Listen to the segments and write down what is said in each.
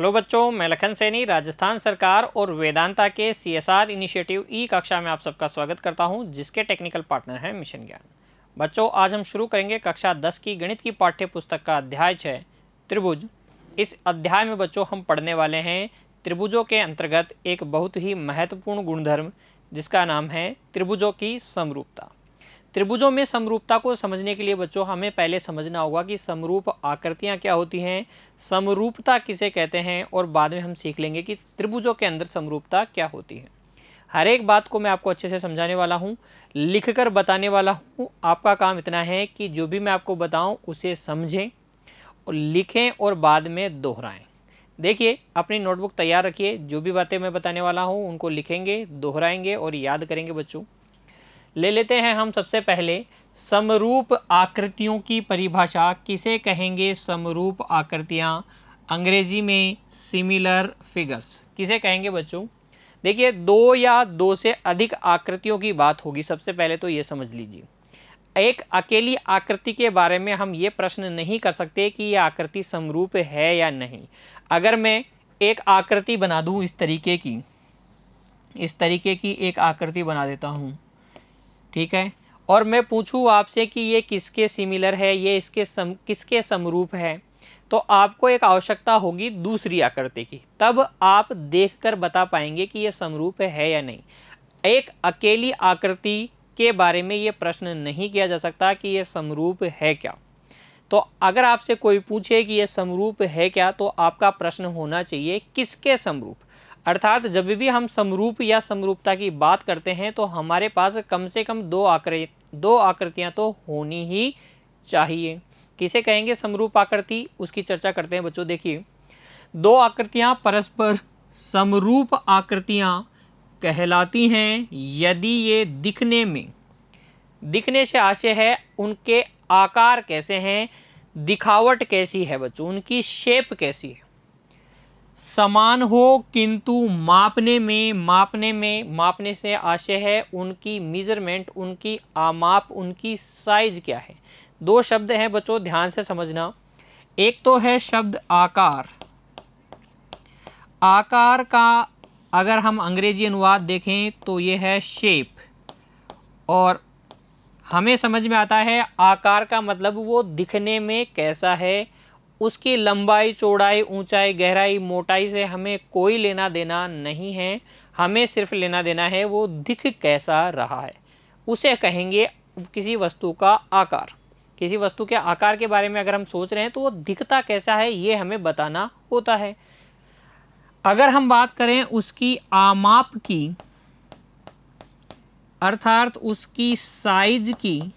Hello बच्चों, मैं लखन सैनी राजस्थान सरकार और वेदांता के सीएसआर इनिशिएटिव ई कक्षा में आप सबका स्वागत करता हूं, जिसके टेक्निकल पार्टनर हैं मिशन ज्ञान। बच्चों, आज हम शुरू करेंगे कक्षा 10 की गणित की पाठ्य पुस्तक का अध्याय 6 त्रिभुज। इस अध्याय में बच्चों हम पढ़ने वाले हैं त्रिभुजों के अंतर्गत एक बहुत ही महत्वपूर्ण गुणधर्म, जिसका नाम है त्रिभुजों की समरूपता। त्रिभुजों में समरूपता को समझने के लिए बच्चों हमें पहले समझना होगा कि समरूप आकृतियां क्या होती हैं, समरूपता किसे कहते हैं, और बाद में हम सीख लेंगे कि त्रिभुजों के अंदर समरूपता क्या होती है। हर एक बात को मैं आपको अच्छे से समझाने वाला हूँ, लिखकर बताने वाला हूँ। आपका काम इतना है कि जो भी मैं आपको बताऊँ उसे समझें और लिखें और बाद में दोहराएं। देखिए, अपनी नोटबुक तैयार रखिए, जो भी बातें मैं बताने वाला हूँ उनको लिखेंगे, दोहराएंगे और याद करेंगे। बच्चों, ले लेते हैं हम सबसे पहले समरूप आकृतियों की परिभाषा। किसे कहेंगे समरूप आकृतियां? अंग्रेजी में सिमिलर फिगर्स किसे कहेंगे बच्चों? देखिए, दो या दो से अधिक आकृतियों की बात होगी। सबसे पहले तो ये समझ लीजिए, एक अकेली आकृति के बारे में हम ये प्रश्न नहीं कर सकते कि यह आकृति समरूप है या नहीं। अगर मैं एक आकृति बना दूं इस तरीके की एक आकृति बना देता हूँ, ठीक है, और मैं पूछूं आपसे कि ये किसके सिमिलर है, ये किसके समरूप है, तो आपको एक आवश्यकता होगी दूसरी आकृति की, तब आप देखकर बता पाएंगे कि ये समरूप है या नहीं। एक अकेली आकृति के बारे में ये प्रश्न नहीं किया जा सकता कि ये समरूप है क्या। तो अगर आपसे कोई पूछे कि ये समरूप है क्या, तो आपका प्रश्न होना चाहिए किसके समरूप। अर्थात जब भी हम समरूप या समरूपता की बात करते हैं तो हमारे पास कम से कम दो आकृतियां तो होनी ही चाहिए। किसे कहेंगे समरूप आकृति, उसकी चर्चा करते हैं बच्चों। देखिए, दो आकृतियां परस्पर समरूप आकृतियां कहलाती हैं यदि ये दिखने से आशय है उनके आकार कैसे हैं, दिखावट कैसी है बच्चों, उनकी शेप कैसी है, समान हो किंतु मापने से आशय है उनकी मेजरमेंट, उनकी आमाप, उनकी साइज क्या है। दो शब्द हैं बच्चों, ध्यान से समझना। एक तो है शब्द आकार। आकार का अगर हम अंग्रेजी अनुवाद देखें तो ये है शेप, और हमें समझ में आता है आकार का मतलब वो दिखने में कैसा है। उसकी लंबाई, चौड़ाई, ऊंचाई, गहराई, मोटाई से हमें कोई लेना देना नहीं है। हमें सिर्फ लेना देना है वो दिख कैसा रहा है, उसे कहेंगे किसी वस्तु का आकार। किसी वस्तु के आकार के बारे में अगर हम सोच रहे हैं तो वो दिखता कैसा है ये हमें बताना होता है। अगर हम बात करें उसकी आमाप की, अर्थात उसकी साइज की,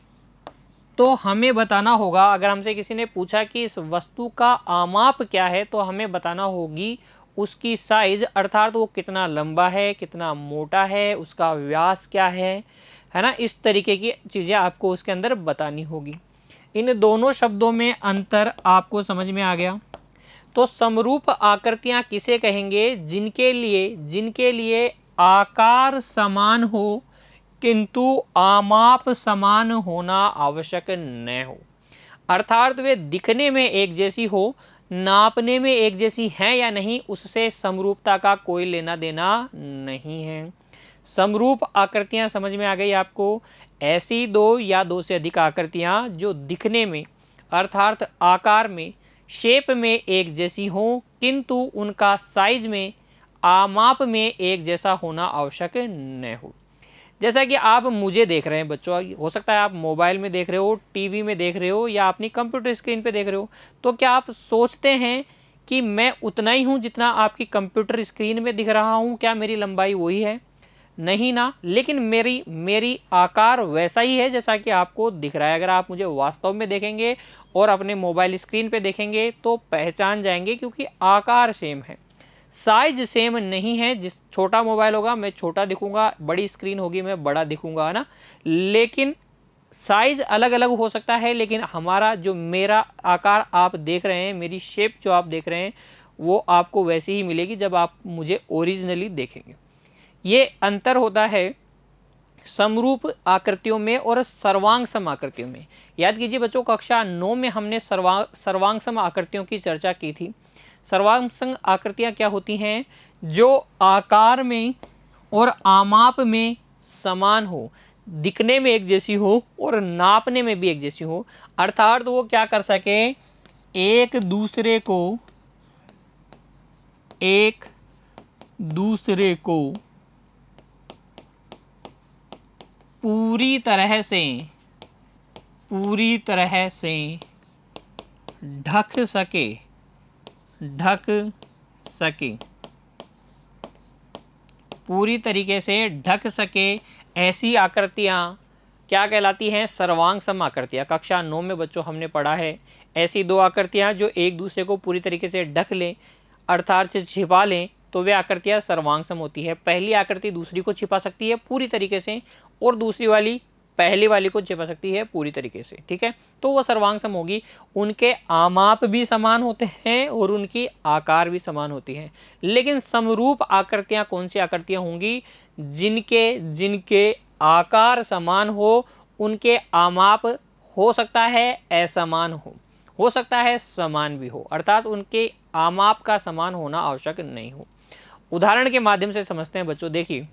तो हमें बताना होगा। अगर हमसे किसी ने पूछा कि इस वस्तु का आमाप क्या है, तो हमें बताना होगी उसकी साइज, अर्थात वो कितना लंबा है, कितना मोटा है, उसका व्यास क्या है ना। इस तरीके की चीज़ें आपको उसके अंदर बतानी होगी। इन दोनों शब्दों में अंतर आपको समझ में आ गया। तो समरूप आकृतियां किसे कहेंगे? जिनके लिए आकार समान हो किंतु आमाप समान होना आवश्यक न हो। अर्थात वे दिखने में एक जैसी हो, नापने में एक जैसी हैं या नहीं, उससे समरूपता का कोई लेना देना नहीं है। समरूप आकृतियां समझ में आ गई आपको? ऐसी दो या दो से अधिक आकृतियां जो दिखने में, अर्थात आकार में, शेप में एक जैसी हो किंतु उनका साइज में, आमाप में एक जैसा होना आवश्यक न हो। जैसा कि आप मुझे देख रहे हैं बच्चों, हो सकता है आप मोबाइल में देख रहे हो, टीवी में देख रहे हो, या अपनी कंप्यूटर स्क्रीन पे देख रहे हो, तो क्या आप सोचते हैं कि मैं उतना ही हूँ जितना आपकी कंप्यूटर स्क्रीन में दिख रहा हूँ? क्या मेरी लंबाई वही है? नहीं ना। लेकिन मेरी आकार वैसा ही है जैसा कि आपको दिख रहा है। अगर आप मुझे वास्तव में देखेंगे और अपने मोबाइल स्क्रीन पे देखेंगे तो पहचान जाएंगे, क्योंकि आकार सेम है, साइज सेम नहीं है। जिस छोटा मोबाइल होगा मैं छोटा दिखूंगा, बड़ी स्क्रीन होगी मैं बड़ा दिखूंगा, है ना। लेकिन साइज अलग अलग हो सकता है, लेकिन मेरा आकार आप देख रहे हैं, मेरी शेप जो आप देख रहे हैं, वो आपको वैसी ही मिलेगी जब आप मुझे ओरिजिनली देखेंगे। ये अंतर होता है समरूप आकृतियों में और सर्वांग सम आकृतियों में। याद कीजिए बच्चों, कक्षा 9 में हमने सर्वांग सम आकृतियों की चर्चा की थी। सर्वांग आकृतियाँ क्या होती हैं? जो आकार में और आमाप में समान हो, दिखने में एक जैसी हो और नापने में भी एक जैसी हो, अर्थात वो क्या कर सके, एक दूसरे को पूरी तरह से ढक सके, पूरी तरीके से ढक सके, ऐसी आकृतियाँ क्या कहलाती हैं? सर्वांग सम आकृतियाँ। कक्षा 9 में बच्चों हमने पढ़ा है, ऐसी दो आकृतियाँ जो एक दूसरे को पूरी तरीके से ढक लें अर्थात से छिपा लें, तो वे आकृतियाँ सर्वांग सम होती है। पहली आकृति दूसरी को छिपा सकती है पूरी तरीके से और दूसरी वाली पहली वाली को छिपा सकती है पूरी तरीके से, ठीक है, तो वह सर्वांग सम होगी। उनके आमाप भी समान होते हैं और उनकी आकार भी समान होती हैं। लेकिन समरूप आकृतियाँ कौन सी आकृतियाँ होंगी? जिनके आकार समान हो, उनके आमाप हो सकता है असमान हो सकता है समान भी हो, अर्थात उनके आमाप का समान होना आवश्यक नहीं हो। उदाहरण के माध्यम से समझते हैं बच्चों। देखिए,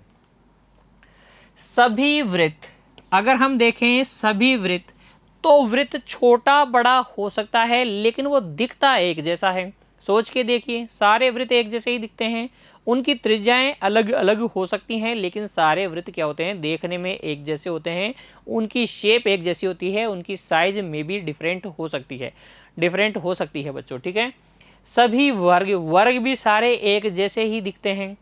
सभी वृत्त, अगर हम देखें सभी वृत्त, तो वृत्त छोटा बड़ा हो सकता है लेकिन वो दिखता एक जैसा है। सोच के देखिए, सारे वृत्त एक जैसे ही दिखते हैं, उनकी त्रिज्याएं अलग अलग हो सकती हैं लेकिन सारे वृत्त क्या होते हैं? देखने में एक जैसे होते हैं, उनकी शेप एक जैसी होती है, उनकी साइज में भी डिफरेंट हो सकती है बच्चों, ठीक है। सभी वर्ग भी सारे एक जैसे ही दिखते हैं,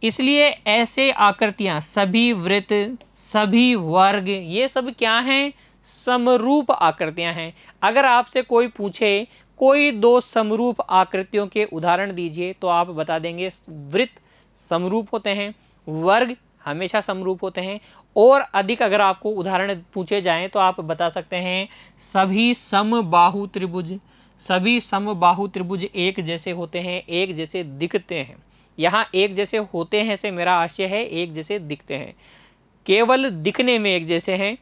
इसलिए ऐसे आकृतियां, सभी वृत्त, सभी वर्ग, ये सब क्या हैं? समरूप आकृतियां हैं। अगर आपसे कोई पूछे कोई दो समरूप आकृतियों के उदाहरण दीजिए तो आप बता देंगे वृत्त समरूप होते हैं, वर्ग हमेशा समरूप होते हैं, और अधिक अगर आपको उदाहरण पूछे जाएं तो आप बता सकते हैं सभी समबाहु त्रिभुज एक जैसे होते हैं, एक जैसे दिखते हैं। यहाँ एक जैसे होते हैं से मेरा आशय है एक जैसे दिखते हैं, केवल दिखने में एक जैसे हैं,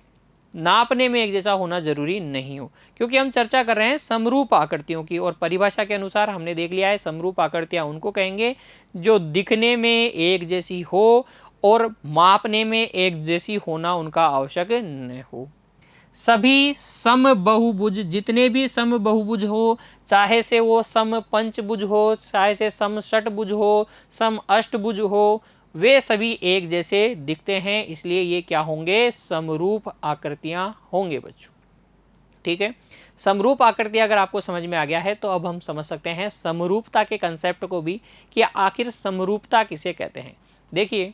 नापने में एक जैसा होना जरूरी नहीं हो, क्योंकि हम चर्चा कर रहे हैं समरूप आकृतियों की। और परिभाषा के अनुसार हमने देख लिया है समरूप आकृतियां उनको कहेंगे जो दिखने में एक जैसी हो और मापने में एक जैसी होना उनका आवश्यक न हो। सभी समबहुभुज, जितने भी समबहुभुज हो, चाहे से वो सम पंचभुज हो, चाहे से सम षटभुज हो, सम अष्टभुज हो, वे सभी एक जैसे दिखते हैं, इसलिए ये क्या होंगे? समरूप आकृतियां होंगे बच्चों, ठीक है। समरूप आकृतियां अगर आपको समझ में आ गया है तो अब हम समझ सकते हैं समरूपता के कंसेप्ट को भी कि आखिर समरूपता किसे कहते हैं। देखिए,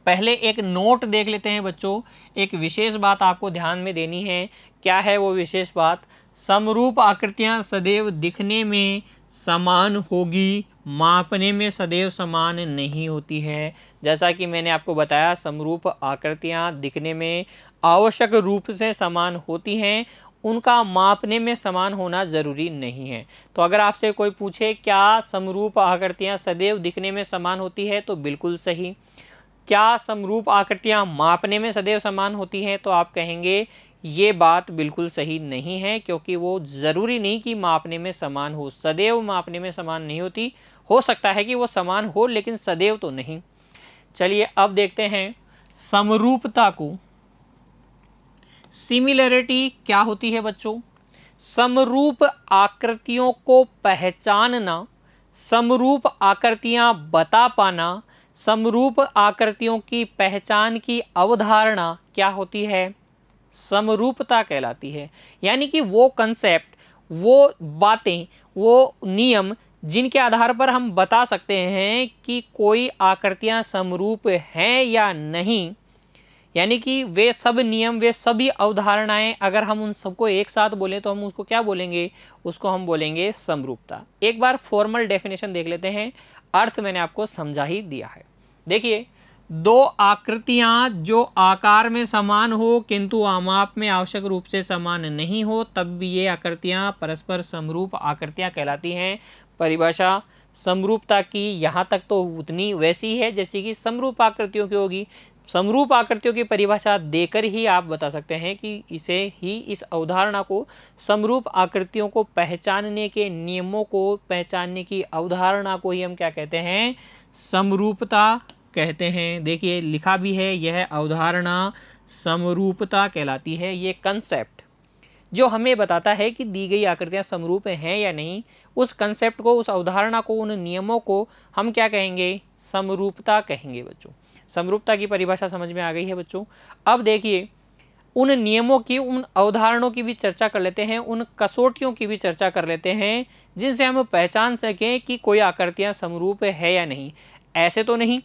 पहले एक नोट देख लेते हैं बच्चों। एक विशेष बात आपको ध्यान में देनी है। क्या है वो विशेष बात? समरूप आकृतियां सदैव दिखने में समान होगी, मापने में सदैव समान नहीं होती है। जैसा कि मैंने आपको बताया, समरूप आकृतियां दिखने में आवश्यक रूप से समान होती हैं, उनका मापने में समान होना ज़रूरी नहीं है। तो अगर आपसे कोई पूछे क्या समरूप आकृतियां सदैव दिखने में समान होती है, तो बिल्कुल सही। क्या समरूप आकृतियां मापने में सदैव समान होती हैं, तो आप कहेंगे ये बात बिल्कुल सही नहीं है, क्योंकि वो ज़रूरी नहीं कि मापने में समान हो, सदैव मापने में समान नहीं होती। हो सकता है कि वो समान हो लेकिन सदैव तो नहीं। चलिए अब देखते हैं समरूपता को। सिमिलरिटी क्या होती है बच्चों? समरूप आकृतियों को पहचानना, समरूप आकृतियां बता पाना, समरूप आकृतियों की पहचान की अवधारणा क्या होती है? समरूपता कहलाती है। यानी कि वो कंसेप्ट, वो बातें, वो नियम जिनके आधार पर हम बता सकते हैं कि कोई आकृतियां समरूप हैं या नहीं, यानी कि वे सब नियम, वे सभी अवधारणाएं अगर हम उन सबको एक साथ बोलें तो हम उसको क्या बोलेंगे? उसको हम बोलेंगे समरूपता। एक बार फॉर्मल डेफिनेशन देख लेते हैं, अर्थ मैंने आपको समझा ही दिया है। देखिए, दो आकृतियां जो आकार में समान हो किंतु आमाप में आवश्यक रूप से समान नहीं हो, तब भी ये आकृतियां परस्पर समरूप आकृतियां कहलाती हैं। परिभाषा समरूपता की यहाँ तक तो उतनी वैसी है जैसी कि समरूप आकृतियों की होगी। समरूप आकृतियों की परिभाषा देकर ही आप बता सकते हैं कि इस अवधारणा को, समरूप आकृतियों को पहचानने के नियमों को पहचानने की अवधारणा को ही हम क्या कहते हैं, समरूपता कहते हैं। देखिए लिखा भी है, यह अवधारणा समरूपता कहलाती है। ये कंसेप्ट जो हमें बताता है कि दी गई आकृतियां समरूप हैं या नहीं, उस कंसेप्ट को, उस अवधारणा को, उन नियमों को हम क्या कहेंगे, समरूपता कहेंगे बच्चों। समरूपता की परिभाषा समझ में आ गई है बच्चों। अब देखिए उन नियमों की, उन अवधारणाओं की भी चर्चा कर लेते हैं, उन कसौटियों की भी चर्चा कर लेते हैं जिनसे हम पहचान सकें कि कोई आकृतियां समरूप है या नहीं। ऐसे तो नहीं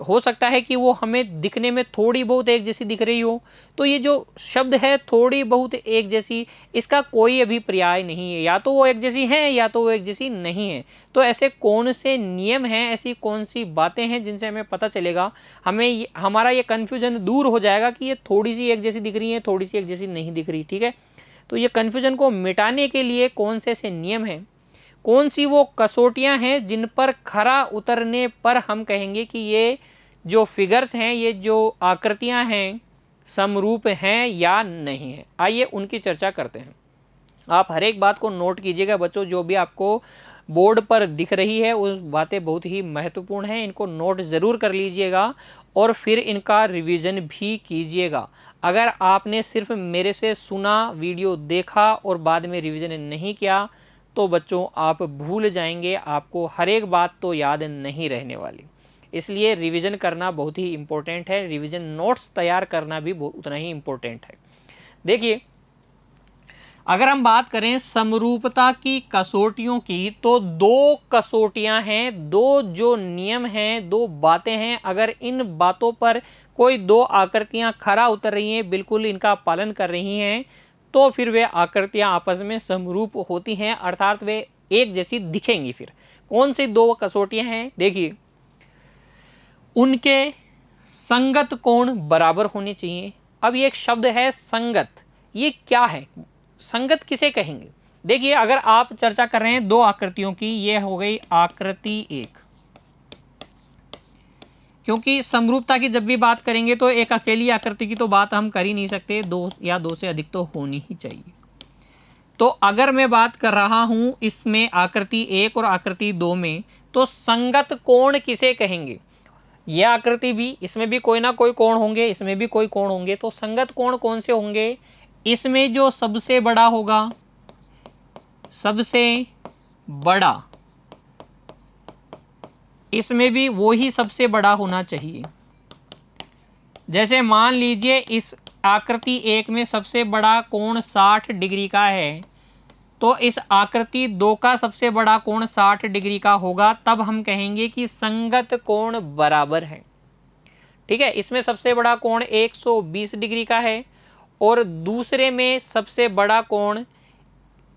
हो सकता है कि वो हमें दिखने में थोड़ी बहुत एक जैसी दिख रही हो, तो ये जो शब्द है थोड़ी बहुत एक जैसी, इसका कोई अभिप्राय नहीं है, या तो वो एक जैसी हैं या तो वो एक जैसी नहीं है। तो ऐसे कौन से नियम हैं, ऐसी कौन सी बातें हैं जिनसे हमें पता चलेगा, हमें हमारा ये कन्फ्यूजन दूर हो जाएगा कि ये थोड़ी सी एक जैसी दिख रही है, थोड़ी सी एक जैसी नहीं दिख रही। ठीक है, तो ये कन्फ्यूजन को मिटाने के लिए कौन से ऐसे नियम हैं, कौन सी वो कसौटियां हैं जिन पर खरा उतरने पर हम कहेंगे कि ये जो फिगर्स हैं, ये जो आकृतियां हैं, समरूप हैं या नहीं है। आइए उनकी चर्चा करते हैं। आप हर एक बात को नोट कीजिएगा बच्चों, जो भी आपको बोर्ड पर दिख रही है उस बातें बहुत ही महत्वपूर्ण हैं, इनको नोट ज़रूर कर लीजिएगा और फिर इनका रिवीजन भी कीजिएगा। अगर आपने सिर्फ मेरे से सुना, वीडियो देखा और बाद में रिवीजन नहीं किया तो बच्चों आप भूल जाएंगे, आपको हर एक बात तो याद नहीं रहने वाली। इसलिए रिवीजन करना बहुत ही इम्पोर्टेंट है, रिवीजन नोट्स तैयार करना भी उतना ही इम्पोर्टेंट है। देखिए अगर हम बात करें समरूपता की कसौटियों की, तो दो कसौटियां हैं, दो जो नियम हैं, दो बातें हैं। अगर इन बातों पर कोई दो आकृतियां खरा उतर रही हैं, बिल्कुल इनका पालन कर रही हैं, तो फिर वे आकृतियां आपस में समरूप होती हैं, अर्थात वे एक जैसी दिखेंगी। फिर कौन सी दो कसौटियां हैं, देखिए उनके संगत कोण बराबर होने चाहिए। अब ये एक शब्द है संगत, ये क्या है, संगत किसे कहेंगे। देखिए अगर आप चर्चा कर रहे हैं दो आकृतियों की, ये हो गई आकृति एक, क्योंकि समरूपता की जब भी बात करेंगे तो एक अकेली आकृति की तो बात हम कर ही नहीं सकते, दो या दो से अधिक तो होनी ही चाहिए। तो अगर मैं बात कर रहा हूं इसमें आकृति एक और आकृति दो में, तो संगत कोण किसे कहेंगे। यह आकृति भी, इसमें भी कोई ना कोई कोण होंगे, इसमें भी कोई कोण होंगे, तो संगत कोण कौन से होंगे, इसमें जो सबसे बड़ा होगा, सबसे बड़ा, इसमें भी वो ही सबसे बड़ा होना चाहिए। जैसे मान लीजिए इस आकृति एक में सबसे बड़ा कोण 60 डिग्री का है, तो इस आकृति दो का सबसे बड़ा कोण 60 डिग्री का होगा, तब हम कहेंगे कि संगत कोण बराबर है। ठीक है, इसमें सबसे बड़ा कोण 120 डिग्री का है और दूसरे में सबसे बड़ा कोण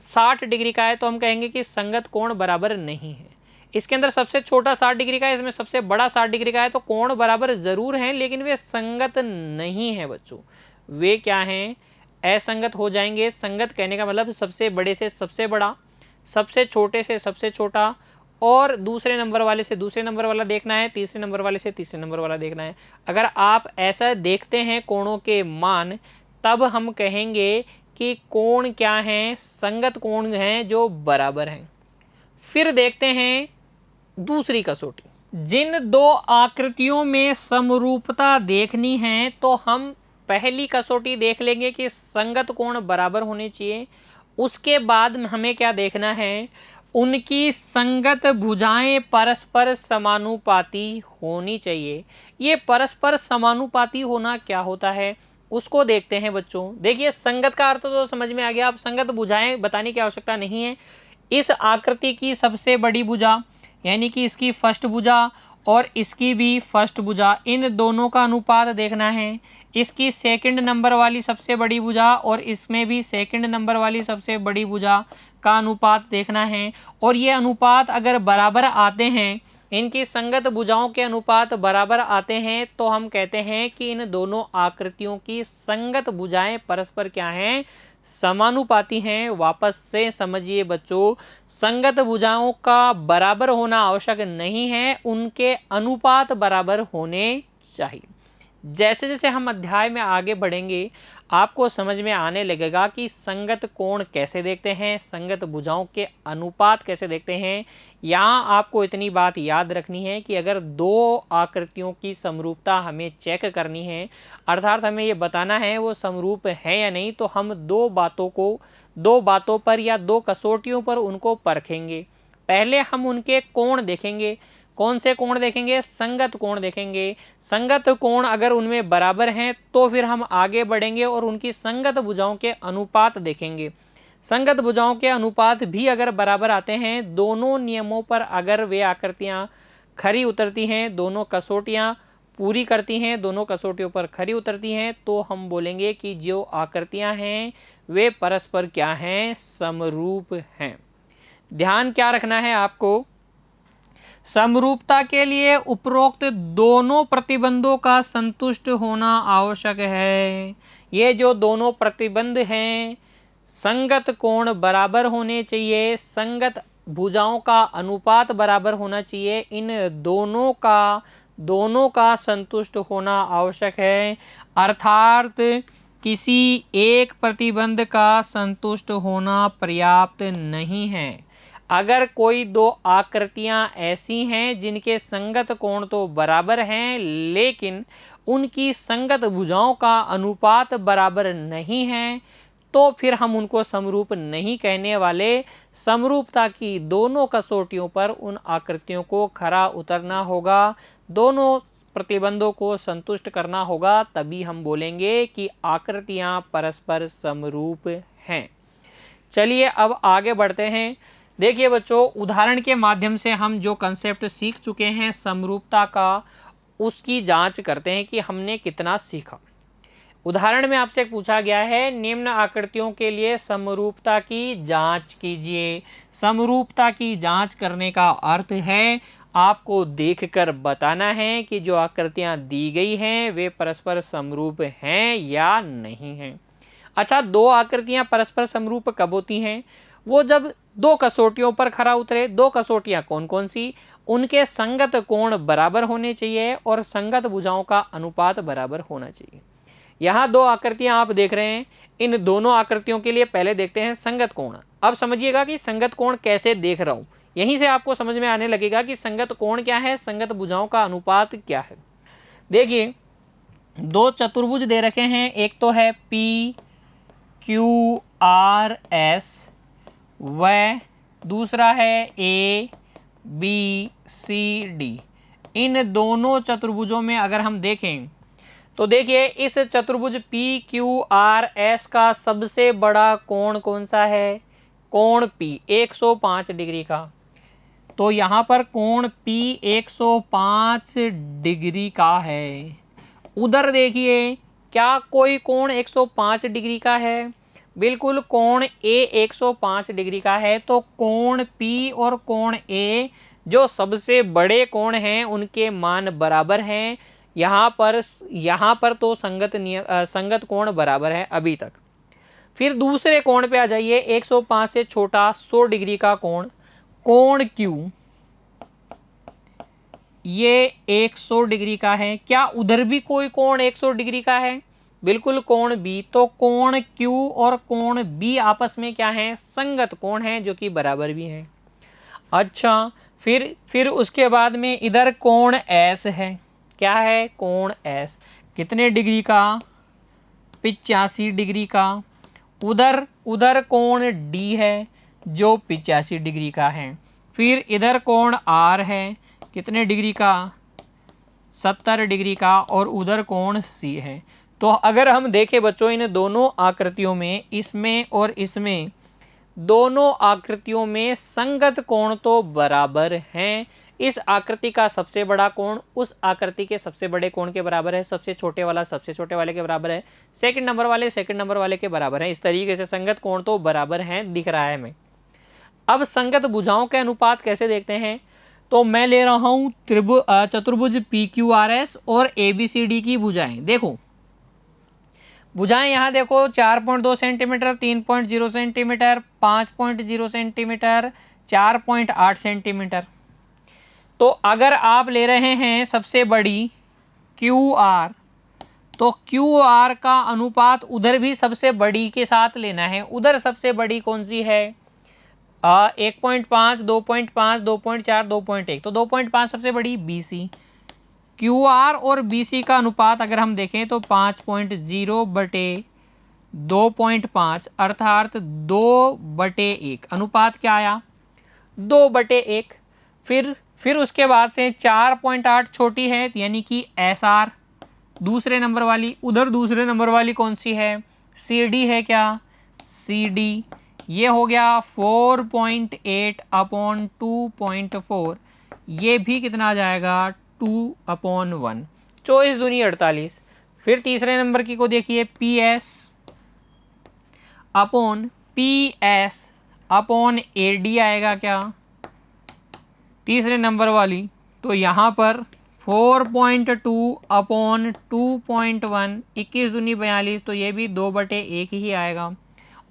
60 डिग्री का है, तो हम कहेंगे कि संगत कोण बराबर नहीं है। इसके अंदर सबसे छोटा 60 डिग्री का है, इसमें सबसे बड़ा 60 डिग्री का है, तो कोण बराबर जरूर हैं, लेकिन वे संगत नहीं है बच्चों। वे क्या हैं, असंगत हो जाएंगे। संगत कहने का मतलब सबसे बड़े से सबसे बड़ा, सबसे छोटे से सबसे छोटा, और दूसरे नंबर वाले से दूसरे नंबर वाला देखना है, तीसरे नंबर वाले से तीसरे नंबर वाला देखना है। अगर आप ऐसा देखते हैं कोणों के मान, तब हम कहेंगे कि कोण क्या हैं, संगत कोण हैं जो बराबर हैं। फिर देखते हैं दूसरी कसौटी। जिन दो आकृतियों में समरूपता देखनी है, तो हम पहली कसौटी देख लेंगे कि संगत कोण बराबर होने चाहिए। उसके बाद हमें क्या देखना है, उनकी संगत भुजाएं परस्पर समानुपाती होनी चाहिए। ये परस्पर समानुपाती होना क्या होता है उसको देखते हैं बच्चों। देखिए संगत का अर्थ तो समझ में आ गया, अब संगत भुजाएं बताने की आवश्यकता नहीं है। इस आकृति की सबसे बड़ी भुजा यानी कि इसकी फर्स्ट भुजा और इसकी भी फर्स्ट भुजा, इन दोनों का अनुपात देखना है। इसकी सेकंड नंबर वाली सबसे बड़ी भुजा और इसमें भी सेकंड नंबर वाली सबसे बड़ी भुजा का अनुपात देखना है। और ये अनुपात अगर बराबर आते हैं, इनकी संगत भुजाओं के अनुपात बराबर आते हैं, तो हम कहते हैं कि इन दोनों आकृतियों की संगत भुजाएं परस्पर क्या हैं, समानुपाती हैं। वापस से समझिए बच्चों, संगत भुजाओं का बराबर होना आवश्यक नहीं है, उनके अनुपात बराबर होने चाहिए। जैसे जैसे हम अध्याय में आगे बढ़ेंगे आपको समझ में आने लगेगा कि संगत कोण कैसे देखते हैं, संगत भुजाओं के अनुपात कैसे देखते हैं। यहाँ आपको इतनी बात याद रखनी है कि अगर दो आकृतियों की समरूपता हमें चेक करनी है, अर्थात हमें ये बताना है वो समरूप है या नहीं, तो हम दो बातों पर या दो कसौटियों पर उनको परखेंगे। पहले हम उनके कोण देखेंगे। कौन से कोण देखेंगे? संगत कोण देखेंगे। संगत कोण अगर उनमें बराबर हैं तो फिर हम आगे बढ़ेंगे और उनकी संगत भुजाओं के अनुपात देखेंगे। संगत भुजाओं के अनुपात भी अगर बराबर आते हैं, दोनों नियमों पर अगर वे आकृतियां खरी उतरती हैं, दोनों कसौटियां पूरी करती हैं, दोनों कसौटियों पर खरी उतरती हैं, तो हम बोलेंगे कि जो आकृतियां हैं वे परस्पर क्या हैं? समरूप हैं। ध्यान क्या रखना है आपको? समरूपता के लिए उपरोक्त दोनों प्रतिबंधों का संतुष्ट होना आवश्यक है। ये जो दोनों प्रतिबंध हैं, संगत कोण बराबर होने चाहिए, संगत भुजाओं का अनुपात बराबर होना चाहिए, इन दोनों का संतुष्ट होना आवश्यक है। अर्थात किसी एक प्रतिबंध का संतुष्ट होना पर्याप्त नहीं है। अगर कोई दो आकृतियां ऐसी हैं जिनके संगत कोण तो बराबर हैं, लेकिन उनकी संगत भुजाओं का अनुपात बराबर नहीं है, तो फिर हम उनको समरूप नहीं कहने वाले। समरूपता की दोनों कसौटियों पर उन आकृतियों को खरा उतरना होगा, दोनों प्रतिबंधों को संतुष्ट करना होगा, तभी हम बोलेंगे कि आकृतियां परस्पर समरूप हैं। चलिए अब आगे बढ़ते हैं। देखिए बच्चों, उदाहरण के माध्यम से हम जो कंसेप्ट सीख चुके हैं समरूपता का, उसकी जांच करते हैं कि हमने कितना सीखा। उदाहरण में आपसे पूछा गया है, निम्न आकृतियों के लिए समरूपता की जांच कीजिए। समरूपता की जांच करने का अर्थ है आपको देखकर बताना है कि जो आकृतियां दी गई हैं वे परस्पर समरूप हैं या नहीं हैं। अच्छा, दो आकृतियां परस्पर समरूप कब होती हैं? वो जब दो कसौटियों पर खरा उतरे। दो कसौटियां कौन कौन सी? उनके संगत कोण बराबर होने चाहिए और संगत भुजाओं का अनुपात बराबर होना चाहिए। यहाँ दो आकृतियां आप देख रहे हैं, इन दोनों आकृतियों के लिए पहले देखते हैं संगत कोण। अब समझिएगा कि संगत कोण कैसे देख रहा हूं, यहीं से आपको समझ में आने लगेगा कि संगत कोण क्या है, संगत भुजाओं का अनुपात क्या है। देखिए, दो चतुर्भुज दे रखे हैं, एक तो है पी क्यू आर एस व दूसरा है ए बी सी डी। इन दोनों चतुर्भुजों में अगर हम देखें तो देखिए, इस चतुर्भुज पी क्यू आर एस का सबसे बड़ा कोण कौन सा है? कोण पी 105 डिग्री का। तो यहाँ पर कोण पी 105 डिग्री का है। उधर देखिए, क्या कोई कोण 105 डिग्री का है? बिल्कुल, कोण ए 105 डिग्री का है। तो कोण पी और कोण ए जो सबसे बड़े कोण हैं उनके मान बराबर हैं। यहाँ पर तो संगत कोण बराबर है अभी तक। फिर दूसरे कोण पे आ जाइए, 105 से छोटा 100 डिग्री का कोण, कोण क्यू, ये 100 डिग्री का है। क्या उधर भी कोई कोण 100 डिग्री का है? बिल्कुल, कोण बी। तो कोण क्यू और कोण बी आपस में क्या है? संगत कोण है, जो कि बराबर भी है। अच्छा, फिर उसके बाद में इधर कोण एस है। क्या है? कोण एस कितने डिग्री का? 85 डिग्री का। उधर कोण डी है जो 85 डिग्री का है। फिर इधर कोण आर है, कितने डिग्री का? 70 डिग्री का। और उधर कोण सी है। तो अगर हम देखें बच्चों, इन दोनों आकृतियों में, इसमें और इसमें, दोनों आकृतियों में संगत कोण तो बराबर हैं। इस आकृति का सबसे बड़ा कोण उस आकृति के सबसे बड़े कोण के बराबर है, सबसे छोटे वाला सबसे छोटे वाले के बराबर है, सेकंड नंबर वाले सेकंड नंबर वाले के बराबर है। इस तरीके से संगत कोण तो बराबर हैं, दिख रहा है हमें। अब संगत भुजाओं के अनुपात कैसे देखते हैं? तो मैं ले रहा हूं चतुर्भुज पी क्यू आर एस और ए बी सी डी की भुजाएं। देखो, भुजाएं यहाँ देखो, 4.2 सेंटीमीटर, 3.0 सेंटीमीटर, 5.0 सेंटीमीटर, 4.8 सेंटीमीटर। तो अगर आप ले रहे हैं सबसे बड़ी क्यू आर तो क्यू आर का अनुपात उधर भी सबसे बड़ी के साथ लेना है। उधर सबसे बड़ी कौन सी है? 1.5, 2.5, 2.4, 2.1। तो 2.5 सबसे बड़ी। BC क्यू आर और BC का अनुपात अगर हम देखें तो 5.0 बटे 2.5 अर्थात 2/1। अनुपात क्या आया? 2/1। फिर उसके बाद से 4.8 छोटी है यानी कि SR दूसरे नंबर वाली। उधर दूसरे नंबर वाली कौन सी है? CD है क्या? CD ये हो गया 4.8/2.4। ये भी कितना आ जाएगा? 2/1। 24 दूनी 48। फिर तीसरे नंबर की को देखिए, PS/PS/AD आएगा क्या तीसरे नंबर वाली? तो यहाँ पर 4.2/2.1। 21 दूनी 42। तो ये भी 2/1 ही आएगा।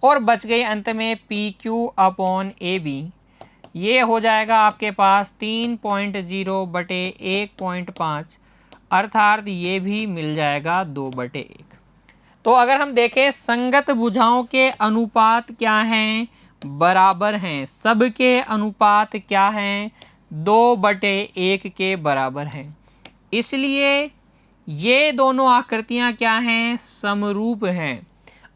और बच गई अंत में PQ/AB। ये हो जाएगा आपके पास 3.0/1.5 अर्थात ये भी मिल जाएगा 2/1। तो अगर हम देखें संगत भुजाओं के अनुपात क्या हैं? बराबर हैं। सबके अनुपात क्या हैं? 2/1 के बराबर हैं। इसलिए ये दोनों आकृतियां क्या हैं? समरूप हैं।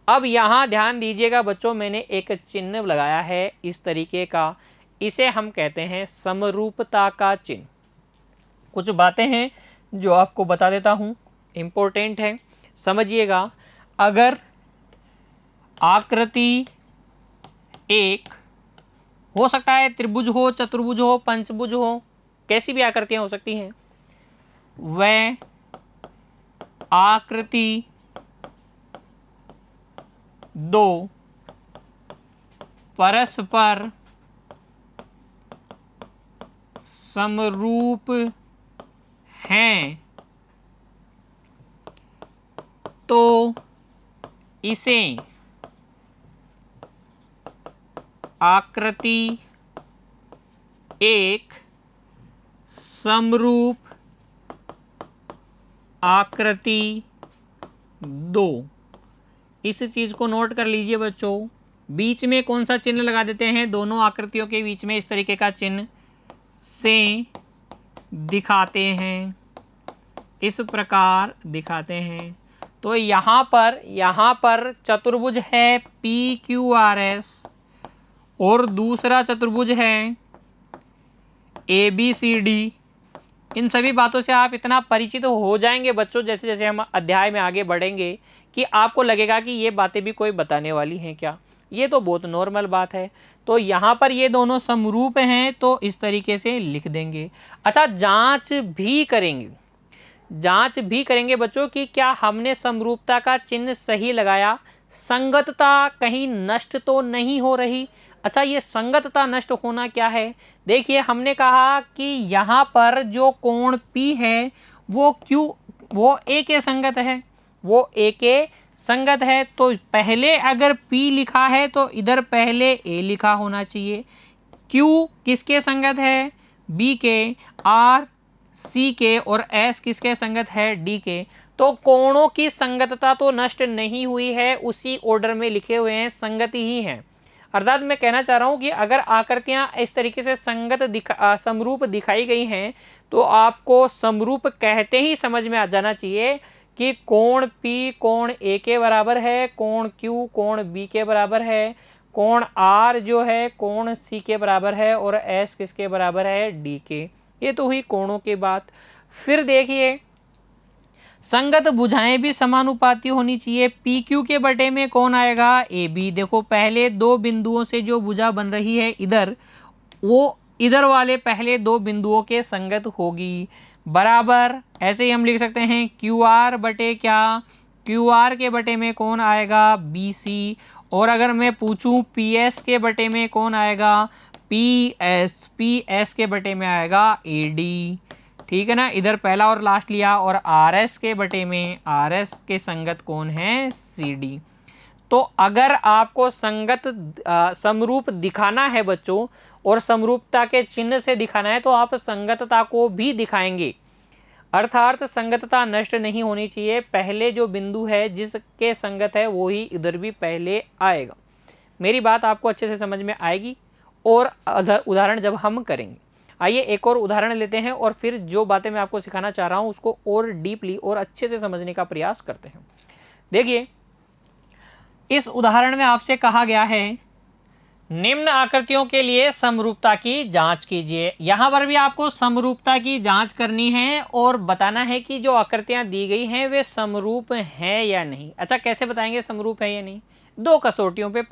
अब यहाँ ध्यान दीजिएगा बच्चों, मैंने एक चिन्ह लगाया है इस तरीके का। इसे हम कहते हैं समरूपता का चिन्ह। कुछ बातें हैं जो आपको बता देता हूँ, इम्पोर्टेंट है, समझिएगा। अगर आकृति एक हो सकता है त्रिभुज हो, चतुर्भुज हो, पंचभुज हो, कैसी भी आकृतियां हो सकती हैं, वह आकृति दो परस्पर समरूप हैं तो इसे आकृति एक समरूप आकृति दो। इस चीज को नोट कर लीजिए बच्चों। बीच में कौन सा चिन्ह लगा देते हैं? दोनों आकृतियों के बीच में इस तरीके का चिन्ह से दिखाते हैं, इस प्रकार दिखाते हैं। तो यहाँ पर चतुर्भुज है PQRS और दूसरा चतुर्भुज है ABCD। इन सभी बातों से आप इतना परिचित हो जाएंगे बच्चों, जैसे जैसे हम अध्याय में आगे बढ़ेंगे, कि आपको लगेगा कि ये बातें भी कोई बताने वाली हैं क्या। ये तो बहुत नॉर्मल बात है। तो यहाँ पर ये दोनों समरूप हैं तो इस तरीके से लिख देंगे। अच्छा, जांच भी करेंगे बच्चों कि क्या हमने समरूपता का चिन्ह सही लगाया, संगतता कहीं नष्ट तो नहीं हो रही। अच्छा, ये संगतता नष्ट होना क्या है? देखिए, हमने कहा कि यहाँ पर जो कोण P है वो A के संगत है, तो पहले अगर P लिखा है तो इधर पहले A लिखा होना चाहिए। Q किसके संगत है? B के। R C के। और S किसके संगत है? D के। तो कोणों की संगतता तो नष्ट नहीं हुई है, उसी ऑर्डर में लिखे हुए हैं, संगति ही है। अर्थात मैं कहना चाह रहा हूं कि अगर आकृतियां इस तरीके से समरूप दिखाई गई हैं तो आपको समरूप कहते ही समझ में आ जाना चाहिए कि कोण P कोण A के बराबर है, कोण Q कोण B के बराबर है, कोण R जो है कोण C के बराबर है, और S किसके बराबर है? D के। ये तो हुई कोणों की बात। फिर देखिए, संगत भुजाएं भी समानुपाती होनी चाहिए। PQ के बटे में कौन आएगा? AB। देखो, पहले दो बिंदुओं से जो भुजा बन रही है इधर, वो इधर वाले पहले दो बिंदुओं के संगत होगी, बराबर। ऐसे ही हम लिख सकते हैं QR बटे क्या? QR के बटे में कौन आएगा? BC। और अगर मैं पूछूं PS के बटे में कौन आएगा? PS के बटे में आएगा AD। ठीक है ना, इधर पहला और लास्ट लिया। और RS के बटे में RS के संगत कौन है? CD। तो अगर आपको समरूप दिखाना है बच्चों, और समरूपता के चिन्ह से दिखाना है, तो आप संगतता को भी दिखाएंगे। अर्थात संगतता नष्ट नहीं होनी चाहिए, पहले जो बिंदु है जिसके संगत है वो ही इधर भी पहले आएगा। मेरी बात आपको अच्छे से समझ में आएगी और उदाहरण जब हम करेंगे। आइए एक और उदाहरण लेते हैं और फिर जो बातें मैं आपको सिखाना चाह रहा हूँ उसको और डीपली और अच्छे से समझने का प्रयास करते हैं। देखिए, इस उदाहरण में आपसे कहा गया है निम्न आकृतियों के लिए समरूपता की जांच कीजिए। यहाँ पर भी आपको समरूपता की जांच करनी है और बताना है कि जो आकृतियाँ दी गई हैं वे समरूप हैं या नहीं। अच्छा, कैसे बताएंगे समरूप है या नहीं? दो कसौटियों पे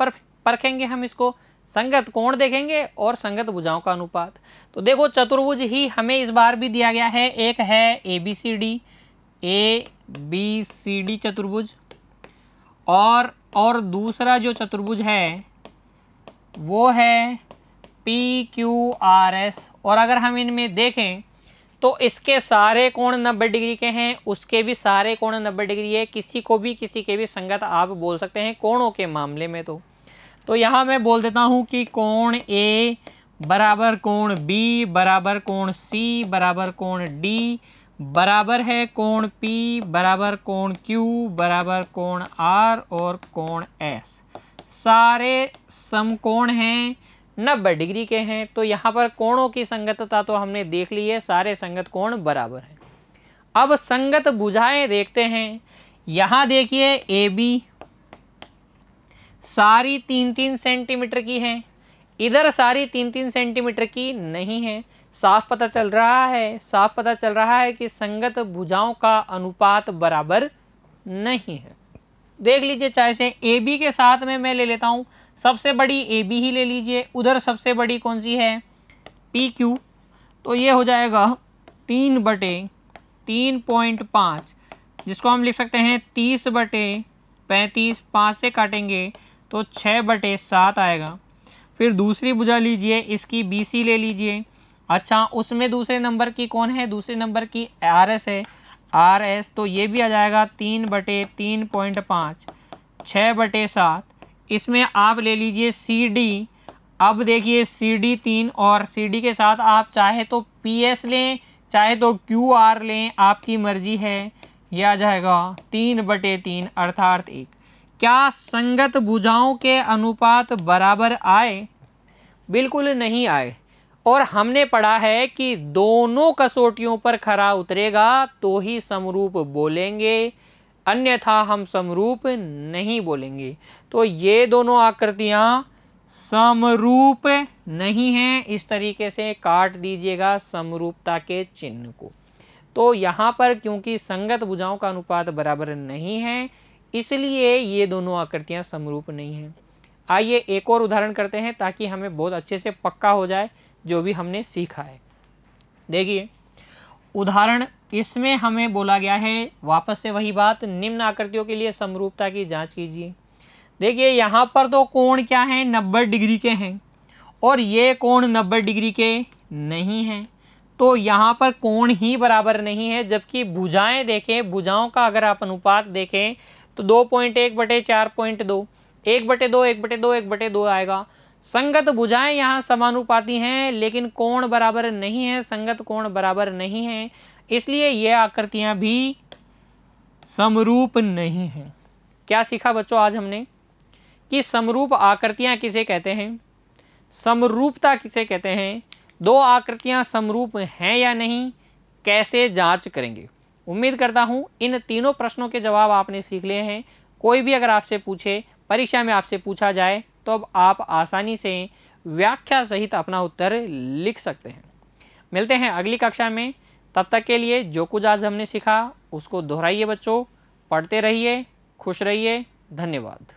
परखेंगे हम इसको। संगत कोण देखेंगे और संगत भुजाओं का अनुपात। तो देखो, चतुर्भुज ही हमें इस बार भी दिया गया है। एक है ए बी सी डी चतुर्भुज, और दूसरा जो चतुर्भुज है वो है PQRS। और अगर हम इनमें देखें तो इसके सारे कोण 90 डिग्री के हैं, उसके भी सारे कोण 90 डिग्री है। किसी के भी संगत आप बोल सकते हैं कोणों के मामले में। तो यहाँ मैं बोल देता हूँ कि कोण A बराबर कोण B बराबर कोण C बराबर कोण D बराबर है कोण P बराबर कोण Q बराबर कोण R और कोण S। सारे समकोण हैं, 90 डिग्री के हैं। तो यहाँ पर कोणों की संगतता तो हमने देख ली है, सारे संगत कोण बराबर हैं। अब संगत भुजाएं देखते हैं। यहाँ देखिए AB सारी 3-3 सेंटीमीटर की है, इधर सारी 3-3 सेंटीमीटर की नहीं है। साफ पता चल रहा है कि संगत भुजाओं का अनुपात बराबर नहीं है। देख लीजिए, चाहे से AB के साथ में मैं ले लेता हूँ, सबसे बड़ी AB ही ले लीजिए, उधर सबसे बड़ी कौन सी है PQ। तो ये हो जाएगा 3/3.5, जिसको हम लिख सकते हैं 30/35। 5 से काटेंगे तो 6/7 आएगा। फिर दूसरी भुजा लीजिए, इसकी BC ले लीजिए। अच्छा, उसमें दूसरे नंबर की कौन है? दूसरे नंबर की RS है, RS। तो ये भी आ जाएगा 3/3.5, 6/7। इसमें आप ले लीजिए CD। अब देखिए CD 3 और CD के साथ आप चाहे तो PS लें चाहे तो QR लें, आपकी मर्जी है। यह आ जाएगा 3/3 अर्थात 1। क्या संगत भुजाओं के अनुपात बराबर आए? बिल्कुल नहीं आए। और हमने पढ़ा है कि दोनों कसौटियों पर खरा उतरेगा तो ही समरूप बोलेंगे, अन्यथा हम समरूप नहीं बोलेंगे। तो ये दोनों आकृतियां समरूप नहीं हैं। इस तरीके से काट दीजिएगा समरूपता के चिन्ह को। तो यहाँ पर क्योंकि संगत भुजाओं का अनुपात बराबर नहीं है, इसलिए ये दोनों आकृतियां समरूप नहीं हैं। आइए एक और उदाहरण करते हैं ताकि हमें बहुत अच्छे से पक्का हो जाए जो भी हमने सीखा है। देखिए, उदाहरण इसमें हमें बोला गया है, वापस से वही बात, निम्न आकृतियों के लिए समरूपता की जांच कीजिए। देखिए, यहाँ पर तो कोण क्या है? 90 डिग्री के हैं और ये कोण 90 डिग्री के नहीं हैं। तो यहाँ पर कोण ही बराबर नहीं है। जबकि भुजाएं देखें, भुजाओं का अगर आप अनुपात देखें तो 2.1/4.2, 1/2, 1/2, 1/2 आएगा। संगत भुजाएं यहाँ समानुपाती हैं लेकिन कोण बराबर नहीं है, संगत कोण बराबर नहीं है, इसलिए ये आकृतियां भी समरूप नहीं हैं। क्या सीखा बच्चों आज हमने? कि समरूप आकृतियां किसे कहते हैं, समरूपता किसे कहते हैं, दो आकृतियां समरूप हैं या नहीं, कैसे जांच करेंगे। उम्मीद करता हूं इन तीनों प्रश्नों के जवाब आपने सीख लिए हैं। कोई भी अगर आपसे पूछे, परीक्षा में आपसे पूछा जाए, तो अब आप आसानी से व्याख्या सहित अपना उत्तर लिख सकते हैं। मिलते हैं अगली कक्षा में। तब तक के लिए जो कुछ आज हमने सीखा उसको दोहराइए बच्चों, पढ़ते रहिए, खुश रहिए। धन्यवाद।